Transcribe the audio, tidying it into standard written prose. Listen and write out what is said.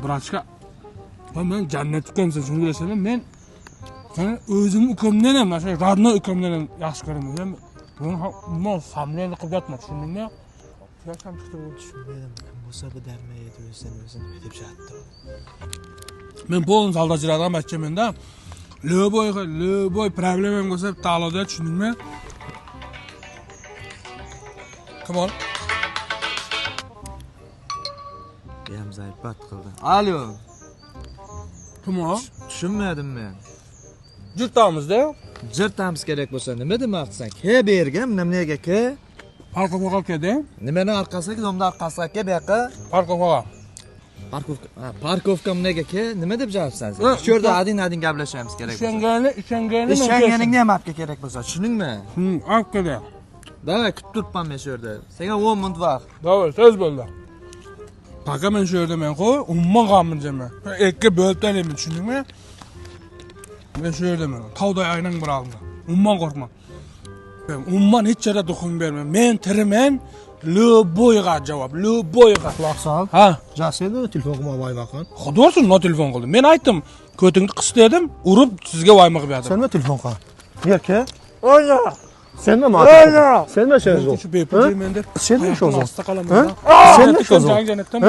Brachka. Ben cennet ukamsan şunu bilesin. Ben seni özüm ukamdan hem, şey radna ukamdan hem yaxshi ko'raman. Ben bunu familiyani qilib yotma, tushundingmi? Yaşam çıktı bu. Tushunmadim. Kim bo'lsa bu darmaydi o'zini deb shatdi. Men polni soldachilardan bachchamanda. Любой problemam bo'lsa ta'loda, tushundingmi? Come on. Ham zaybat qildi. Alo. Come on. Tushunmadim men. Jirtamizda. Jirtamiz kerak bo'lsa nima demoqchisan? Ke bergin, nimaga ke? Parkovka keldi. Nimani orqasiga, domda orqasiga ke bu yoqqa? Parkovka. Parkovka nega ke? Nima deb javobsan sen? Shu yerda adin gaplashamiz kerak bo'lsa. Ishongani. Ishonganing ham apga kerak bo'lsa, tushundingmi? Olib keldi. Davay, kutib turibman men shu yerda. Senga 10 minut vaqt. Davay, tez bo'ldi. Paka men shu yerda men qo'y, umuman g'amiljaman. Ikki bo'lib tanlayman, tushundingmi? Men shu yerda men tavday aynan bir aldım. Umuman qo'rqma. Umuman hech chara do'qim berma. Men tiriman. Любойga javob, любойga. Quloq sol. Ha, Jasedi telefon qilma voy vaqon. xudo ursin, no telefon qildim. Men aytdim, ko'tingni qis dedim, urib sizga voyma qilib berdim. Senmi telefon qil? Yerka. Oyna. Senmi ma? Senmi sen zo? Shu bepul menda. Senmi shu zo? Asta qolaman. Senmi shu zo? Jannatdan.